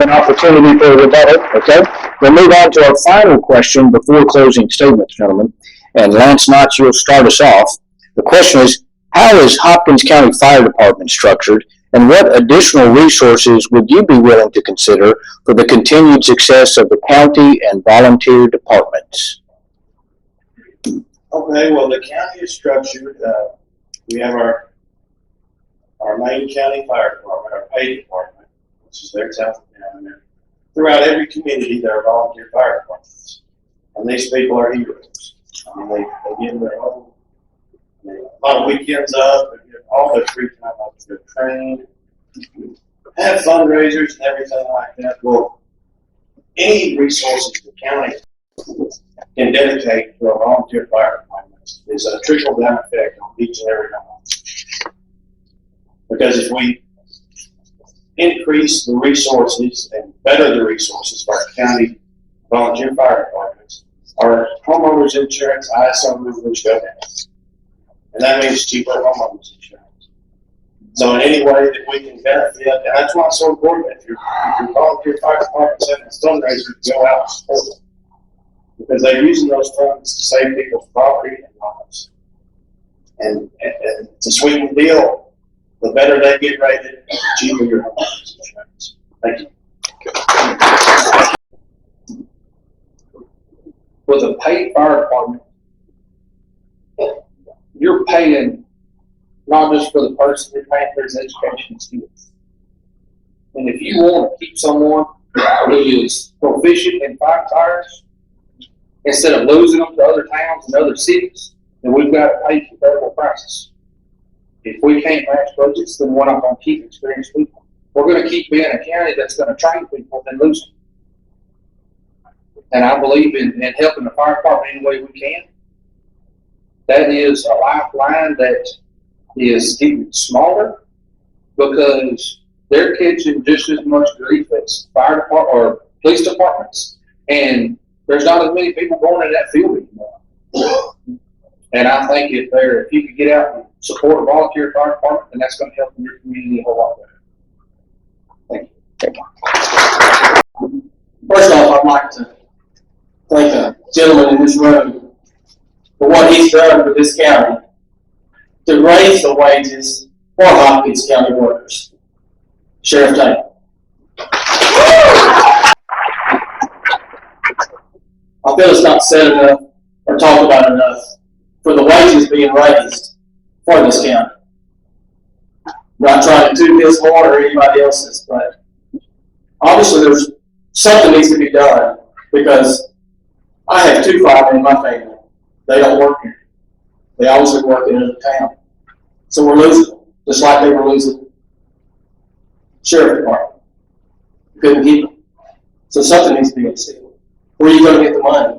An opportunity for a rebuttal, okay? We'll move on to our final question before closing statements, gentlemen. And Lance Knotts, you'll start us off. The question is, how is Hopkins County Fire Department structured, and what additional resources would you be willing to consider for the continued success of the county and volunteer departments? Okay, well, the county is structured. We have our main county fire department, our pay department, which is there south of town. And throughout every community, there are volunteer fire departments. And these people are heroes. I mean, they give their whole, a lot of weekends up, they give all their free time up to train, have fundraisers and everything like that. Well, any resources the county can dedicate to our volunteer fire departments is a trickle-down effect on each and every one. Because if we increase the resources and better the resources of our county volunteer fire departments, our homeowners insurance, ISO numbers go down. And that means cheaper homeowners insurance. So in any way that we can benefit, and that's why it's so important if your volunteer fire department having a fundraiser to go out and support them. Because they're using those funds to save people's property and lives. And it's a sweet deal. The better they get rated, the cheaper your homeowners insurance. Thank you. With a paid fire department, you're paying not just for the person, you're paying for his education and skills. And if you want to keep someone who is proficient in fighting fires, instead of losing them to other towns and other cities, then we've got to pay comparable prices. If we can't match budgets, then we're not going to keep experienced people. We're going to keep being a county that's going to train people and lose them. And I believe in helping the fire department any way we can. That is a lifeline that is getting smaller because they're catching just as much grief as fire department or police departments. And there's not as many people going in that field anymore. And I think if you could get out and support a volunteer fire department, then that's going to help your community a whole lot better. Thank you. First off, I'd like to thank a gentleman in this room for what he's done for this county to raise the wages for Hopkins County workers. Sheriff Taylor. I feel it's not said enough or talked about enough for the wages being raised for this county. I'm not trying to toot his horn or anybody else's, but obviously there's something needs to be done because I have 2 firemen in my family. They don't work here. They obviously work in another town. So we're losing them, just like they were losing sheriff department. Couldn't keep them. So something needs to be instilled. Where are you going to get the money?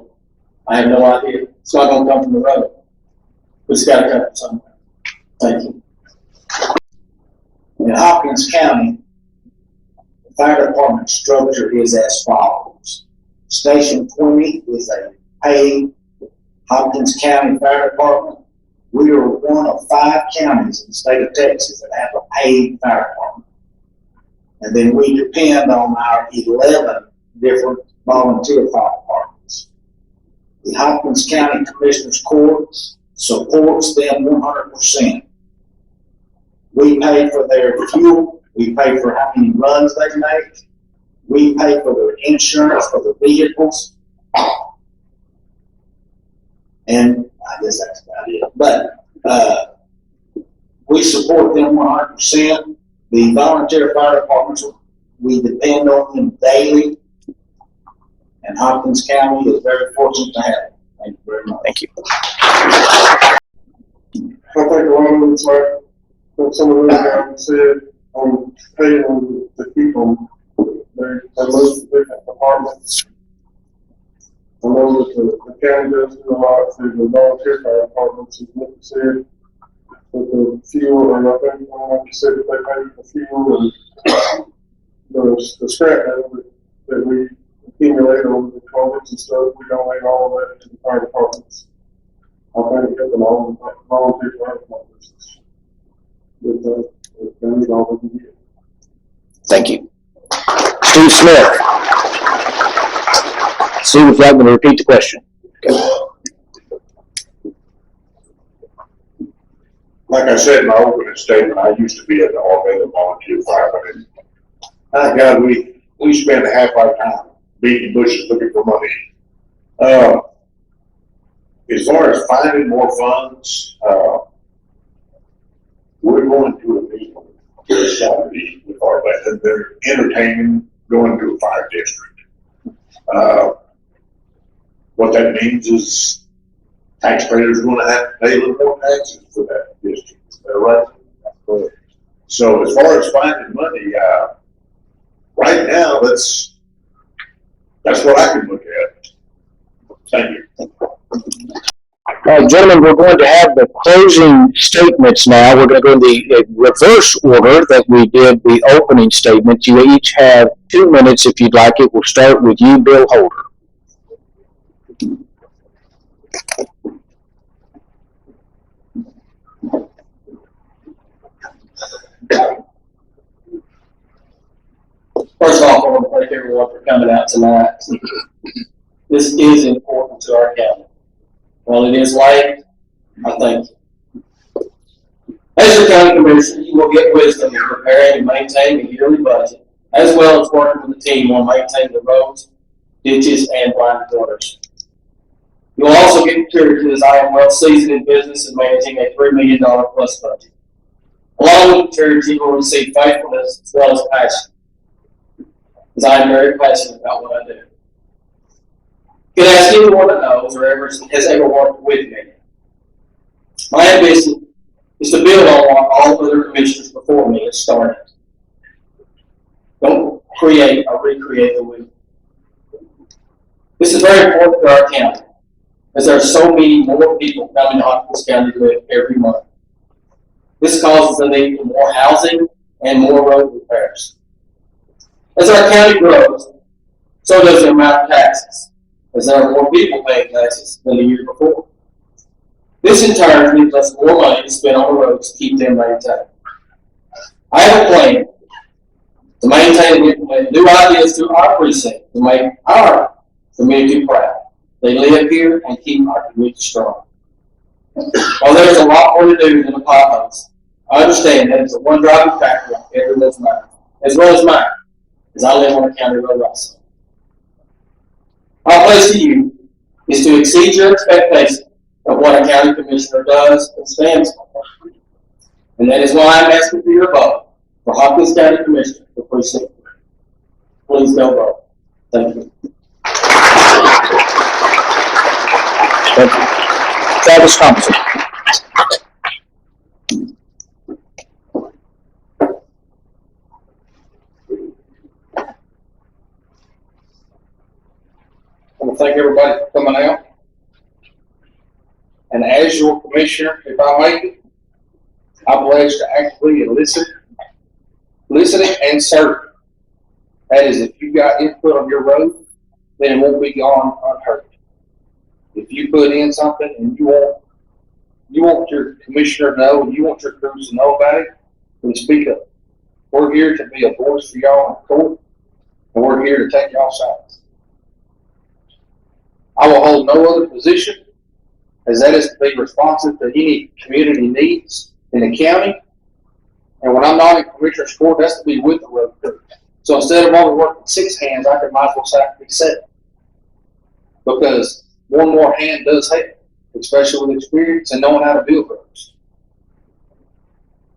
I have no idea. It's not going to come from the road. It's got to come from somewhere. Thank you. In Hopkins County, the fire department structure is as follows. Station 20 is a paid Hopkins County Fire Department. We are one of 5 counties in the state of Texas that have a paid fire department. And then we depend on our 11 different volunteer fire departments. The Hopkins County Commissioners Court supports them 100%. We pay for their fuel. We pay for how many runs they make. We pay for their insurance for the vehicles. And I guess that's about it. But we support them 100%. The volunteer fire departments, we depend on them daily. And Hopkins County is very fortunate to have them. Thank you very much. Thank you. I think along with what some of the guys said on paying them to keep them, they're most different departments. I know that the county does do a lot through the volunteer fire departments, as Nick said, with the fuel, and I think, like you said, that they pay for the fuel and the scrap metal that we accumulate over the culverts and stuff. We donate all of that to the fire departments. I think helping all the volunteer fire departments with all we can get. Thank you. Steve Smith. Steve, if you'd like me to repeat the question. Like I said in my opening statement, I used to be at the All-Weather Volunteer Fireman. My God, we spend half our time beating bushes looking for money. As far as finding more funds, we're going to a meeting this Saturday with our veterans. They're entertaining going to a fire district. What that means is taxpayers are going to have to pay a little more taxes for that district. Is that right? So as far as finding money, right now, that's what I can look at. Thank you. All right, gentlemen, we're going to have the closing statements now. We're going to go in the reverse order that we did the opening statement. You each have 2 minutes if you'd like it. We'll start with you, Bill Holder. First off, I want to thank everyone for coming out tonight. This is important to our county. While it is late, I thank you. As your county commissioner, you will get wisdom in preparing and maintaining a yearly budget, as well as working with the team on maintaining the roads, ditches, and blind corners. You will also get maturity as I am well seasoned in business and managing a $3 million plus budget. Along with maturity, you will receive faithfulness as well as passion, as I am very passionate about what I do. You can ask anyone that knows or has ever worked with me. My ambition is to build on what all other commissioners before me have started. Don't create or recreate the wheel. This is very important to our county, as there are so many more people coming to Hopkins County to live every month. This causes the need for more housing and more road repairs. As our county grows, so does the amount of taxes, as there are more people paying taxes than the year before. This in turn gives us more money to spend on the roads to keep them maintained. I have a plan to maintain and implement new ideas to our precinct to make our community proud. They live here and keep our community strong. While there's a lot more to do than the potholes, I understand that it's a one driving factor on everyone's mind, as well as mine, as I live on a county road also. My place to you is to exceed your expectations of what a county commissioner does and stands for. And that is why I'm asking for your vote for Hopkins County Commissioner for Precinct 3. Please go vote. Thank you. Thank you. Travis Thompson. I want to thank everybody for coming out. And as your commissioner, if I make it, I pledge to actively listening and serving. That is, if you got input on your road, then it won't be gone unheard. If you put in something and you want your commissioner to know and you want your crews to know about it, then speak up. We're here to be a voice for y'all in court, and we're here to take y'all sides. I will hold no other position, as that is to be responsive to any community needs in the county. And when I'm not in commissioner's court, that's to be with the road crew. So instead of only working 6 hands, I might as well say I can be 7. Because one more hand does help, especially with experience and knowing how to build roads.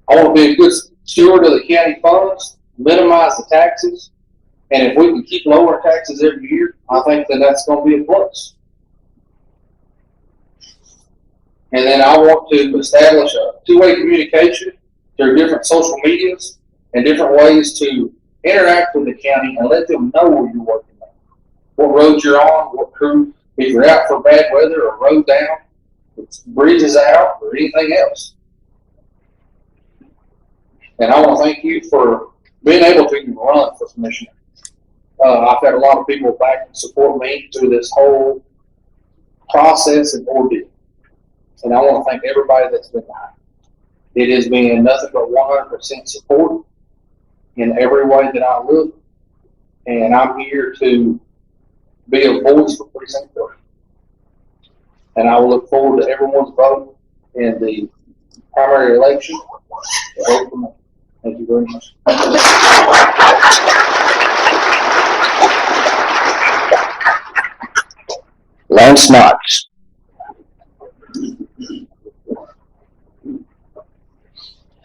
I want to be a good steward of the county funds, minimize the taxes, and if we can keep lowering taxes every year, I think that that's going to be a plus. And then I want to establish a 2-way communication through different social medias and different ways to interact with the county and let them know where you're working on, what roads you're on, what crew, if you're out for bad weather or road down, if bridge is out or anything else. And I want to thank you for being able to even run for commissioner. I've had a lot of people back and support me through this whole process and ordeal. And I want to thank everybody that's been behind. It has been nothing but 100% support in every way that I look and I'm here to be a voice for Precinct 3. And I will look forward to everyone's vote in the primary election. Thank you very much. Lance Knox.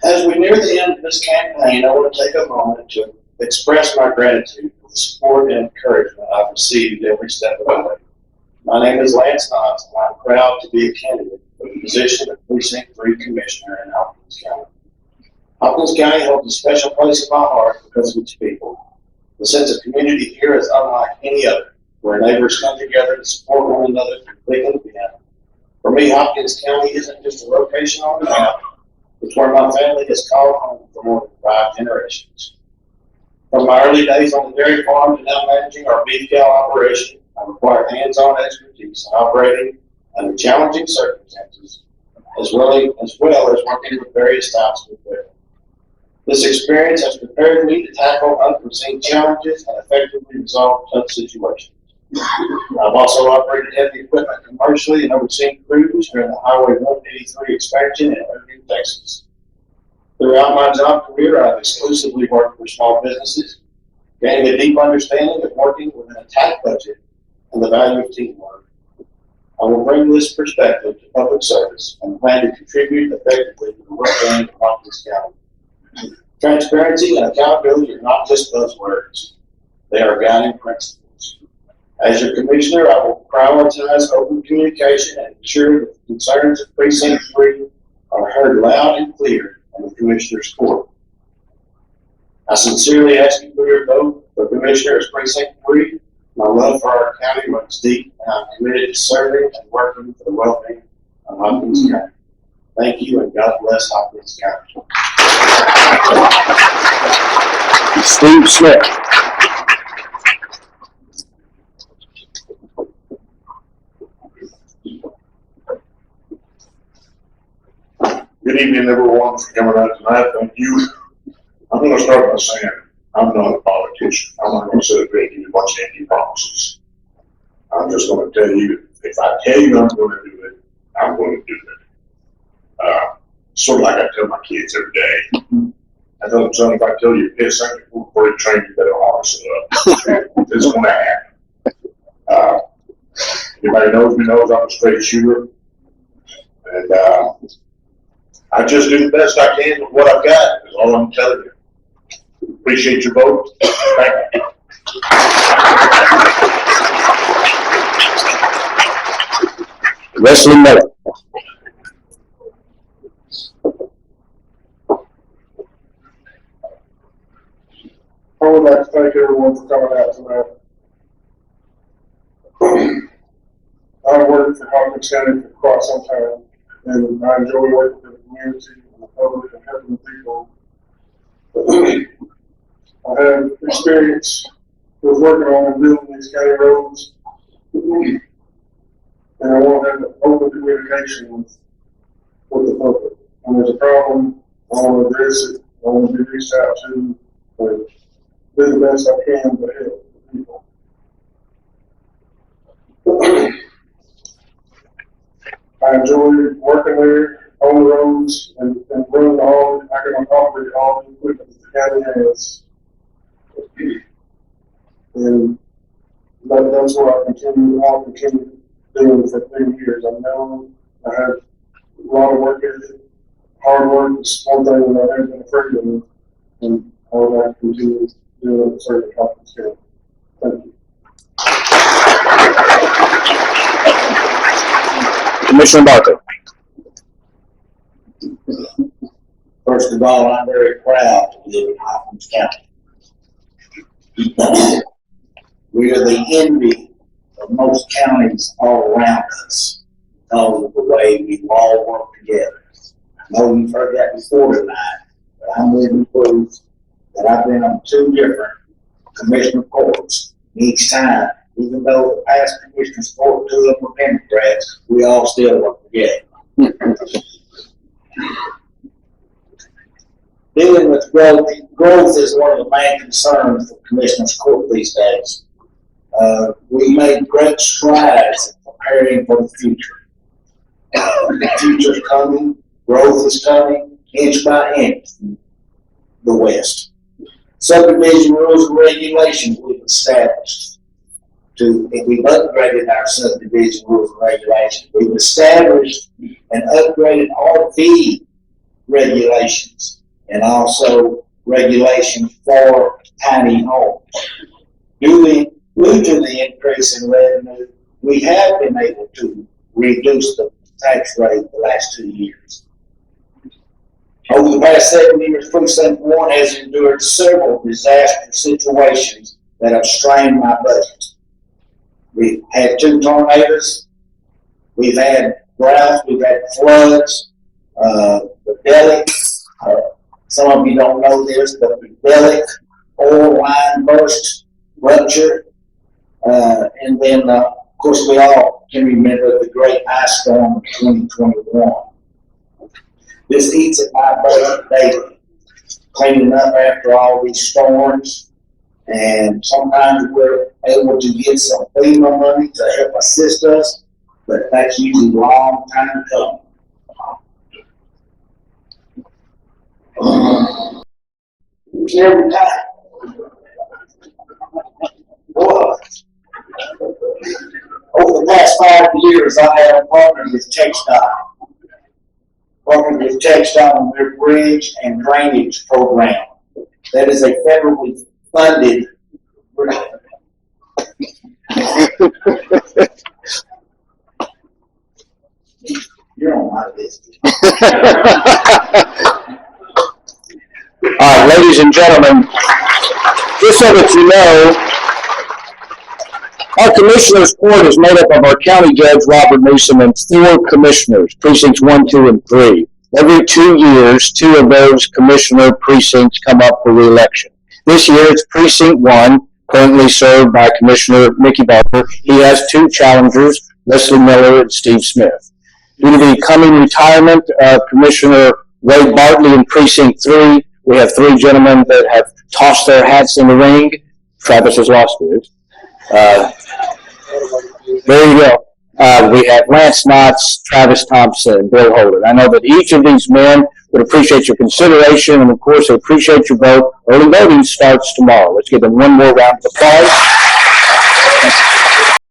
As we near the end of this campaign, I want to take a moment to express my gratitude for the support and encouragement I've received every step of the way. My name is Lance Knox, and I'm proud to be a candidate for the position of Precinct 3 Commissioner in Hopkins County. Hopkins County holds a special place in my heart because of its people. The sense of community here is unlike any other, where neighbors come together to support one another through thick and thin. For me, Hopkins County isn't just a location on the map. It's where my family has called home for more than 5 generations. From my early days on the dairy farm to now managing our beef cow operation, I required hands-on expertise in operating under challenging circumstances, as well as working with various types of equipment. This experience has prepared me to tackle unforeseen challenges and effectively resolve tough situations. I've also operated heavy equipment commercially and overseen crews during the Highway 183 expansion in Irving, Texas. Throughout my job career, I've exclusively worked for small businesses, gaining a deep understanding of working within a tight budget and the value of teamwork. I will bring this perspective to public service and plan to contribute effectively to the well-being of Hopkins County. Transparency and accountability are not just buzzwords. They are guiding principles. As your commissioner, I will prioritize open communication and ensure that the concerns of Precinct 3 are heard loud and clear in the commissioner's court. I sincerely ask you for your vote for Commissioner as Precinct 3. My love for our county runs deep, and I'm committed to serving and working for the well-being of Hopkins County. Thank you, and God bless Hopkins County. Steve Smith. Good evening, everyone, for coming out tonight. Thank you. I'm going to start by saying I'm not a politician. I'm not going to sit up here and give you a bunch of empty promises. I'm just going to tell you, if I tell you I'm going to do it, I'm going to do it. Sort of like I tell my kids every day. I tell them, son, if I tell you to piss something before you train, you better harness it up. It's going to happen. Everybody knows me knows I'm a straight shooter. And I just do the best I can with what I've got, is all I'm telling you. Appreciate your vote. Thank you. Wesley Miller. I would like to thank everyone for coming out tonight. I've worked for Hopkins County for quite some time, and I enjoy working for the community and the public and helping people. I have experience with working on and building these county roads, and I want to have open communication with the public. When there's a problem, I want to address it. I want to be reached out to, and do the best I can to help the people. I enjoy working there on the roads and running all, I can operate all the equipment that the county has. And that's what I'll continue doing for 3 years. I know I have a lot of work ethic. Hard work is one thing that I've been afraid of, and I would like to continue doing it for the Hopkins County. Thank you. Commissioner Barker. First of all, I'm very proud to live in Hopkins County. We are the envy of most counties all around us because of the way we all work together. I know you've heard that before tonight, but I'm living proof that I've been on 2 different commissioner courts. Each time, even though the past commissioner's court, 2 of them were Democrats, we all still work together. dealing with growth is one of the main concerns for Commissioners Court these days. We made great strides in preparing for the future. The future's coming, growth is coming, inch by inch, the West. Subdivision rules and regulations we've established. We've upgraded our subdivision rules and regulations. We've established and upgraded RV regulations and also regulations for tiny homes. Due to the increase in revenue, we have been able to reduce the tax rate the last 2 years. Over the past 7 years, Precinct 1 has endured several disaster situations that have strained my budget. We've had 2 tornadoes, we've had droughts, we've had floods, the Delic, some of you don't know this, but the Delic oil line burst, rupture, and then, of course, we all can remember the great ice storm of 2021. This eats at my budget daily, cleaning up after all these storms, and sometimes we're able to get some FEMA money to help assist us, but that's usually a long time coming. Every time. Boy, over the past 5 years, I have partnered with Textile. Partnered with Textile on their bridge and drainage program. That is a federally funded. You're on my list. All right, ladies and gentlemen, just so that you know, our Commissioners Court is made up of our County Judge, Robert Newsom, and 4 commissioners, precincts 1, 2, and 3. Every 2 years, 2 of those commissioner precincts come up for re-election. This year, it's Precinct 1, currently served by Commissioner Mickey Barker. He has 2 challengers, Leslie Miller and Steve Smith. Due to the coming retirement of Commissioner Wade Bartley in Precinct 3, we have 3 gentlemen that have tossed their hats in the ring. Travis has lost his. There you go. We have Lance Knotts, Travis Thompson, and Bill Holden. I know that each of these men would appreciate your consideration, and of course, appreciate your vote. Early voting starts tomorrow. Let's give them one more round of applause.